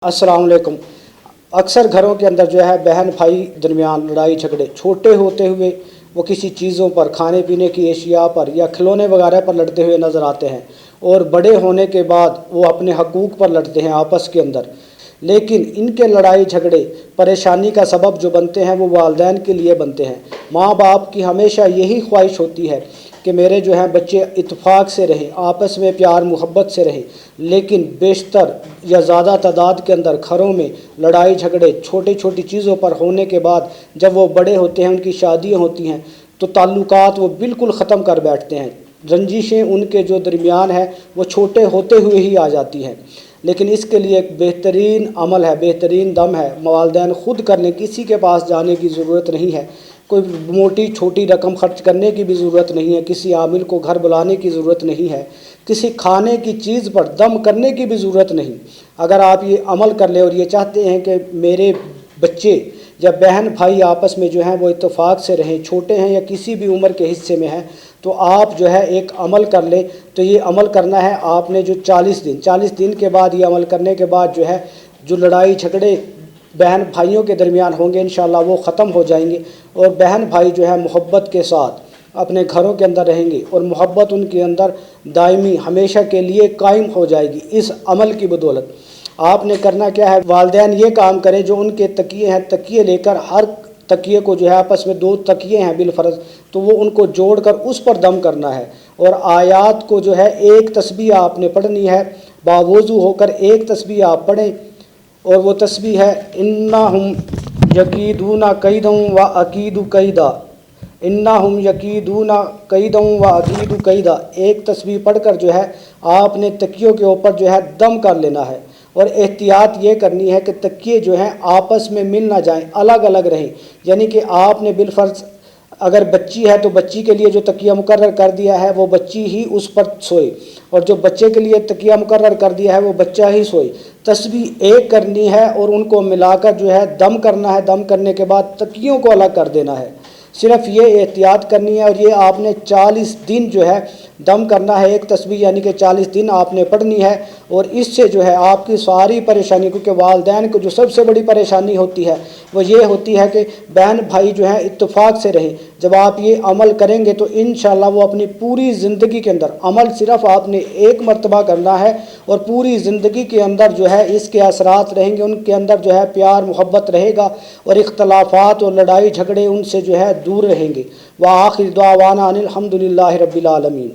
अस्सलाम वालेकुम। अक्सर घरों के अंदर जो है बहन भाई दरमियान लड़ाई झगड़े छोटे होते हुए वो किसी चीज़ों पर, खाने पीने की एशिया पर या खिलौने वगैरह पर लड़ते हुए नज़र आते हैं और बड़े होने के बाद वो अपने हकूक़ पर लड़ते हैं आपस के अंदर। लेकिन इनके लड़ाई झगड़े परेशानी का सबब जो बनते हैं वो वालिदैन के लिए बनते हैं। माँ बाप की हमेशा यही ख्वाहिश होती है कि मेरे जो हैं बच्चे इत्तेफाक से रहें, आपस में प्यार मोहब्बत से रहें, लेकिन बेशतर या ज़्यादा तादाद के अंदर घरों में लड़ाई झगड़े छोटी छोटी चीज़ों पर होने के बाद जब वो बड़े होते हैं, उनकी शादियाँ होती हैं, तो ताल्लुकात वो बिल्कुल ख़त्म कर बैठते हैं। रंजिशें उनके जो दरमियान है वो छोटे होते हुए ही आ जाती हैं। लेकिन इसके लिए एक बेहतरीन अमल है, बेहतरीन दम है। वालिदैन ख़ुद कर लें, किसी के पास जाने की ज़रूरत नहीं है, कोई मोटी छोटी रकम खर्च करने की भी ज़रूरत नहीं है, किसी आमिल को घर बुलाने की ज़रूरत नहीं है, किसी खाने की चीज़ पर दम करने की भी ज़रूरत नहीं। अगर आप ये अमल कर लें और ये चाहते हैं कि मेरे बच्चे या बहन भाई आपस में जो हैं वो इत्तेफाक से रहें, छोटे हैं या किसी भी उम्र के हिस्से में हैं, तो आप जो है एक अमल कर लें। तो ये अमल करना है आपने जो 40 दिन के बाद, ये अमल करने के बाद जो है जो लड़ाई झगड़े बहन भाइयों के दरमियान होंगे इंशाअल्लाह वो ख़त्म हो जाएंगे और बहन भाई जो है मोहब्बत के साथ अपने घरों के अंदर रहेंगे और मोहब्बत उनके अंदर दायमी हमेशा के लिए कायम हो जाएगी इस अमल की बदौलत। आपने करना क्या है, वालिदैन ये काम करें, जो उनके तकिए हैं, तकिए लेकर हर तकिए को जो है आपस में 2 तकिए हैं बिलफर्ज, तो वो उनको जोड़कर उस पर दम करना है और आयात को जो है एक तस्बीह आपने पढ़नी है, बावुज़ू होकर एक तस्बीह आप पढ़ें और वो तस्बीह है इन्नहुम यकीदूना कैदम व अकीदु कैदा, इन्नहुम यकीदूना कैदम व अकीदु कैदा। एक तस्बीह पढ़कर जो है आपने तकियों के ऊपर जो है दम कर लेना है और एहतियात ये करनी है कि तकिए जो हैं आपस में मिल ना जाएं, अलग अलग रहें। यानी कि आपने बिलफर्ज अगर बच्ची है तो बच्ची के लिए जो तकिया मुकर्रर कर दिया है वो बच्ची ही उस पर सोए, और जो बच्चे के लिए तकिया मुकर्रर कर दिया है वो बच्चा ही सोए। तस्बीह एक करनी है और उनको मिलाकर जो है दम करना है। दम करने के बाद तकियों को अलग कर देना है। सिर्फ ये एहतियात करनी है और ये आपने 40 दिन जो है दम करना है एक तस्बीह, यानी कि 40 दिन आपने पढ़नी है। और इससे जो है आपकी सारी परेशानी, क्योंकि वालिदैन को जो सबसे बड़ी परेशानी होती है वो ये होती है कि बहन भाई जो है इत्तेफाक से रहें। जब आप ये अमल करेंगे तो इंशाअल्लाह वो अपनी पूरी ज़िंदगी के अंदर, अमल सिर्फ आपने एक मरतबा करना है और पूरी ज़िंदगी के अंदर जो है इसके असरात रहेंगे, उनके अंदर जो है प्यार मोहब्बत रहेगा और इख्तलाफात और लड़ाई झगड़े उनसे जो है दूर रहेंगे। व आखिर दुआवाना अनिल हम्दुलिल्लाहि रब्बिल आलमीन।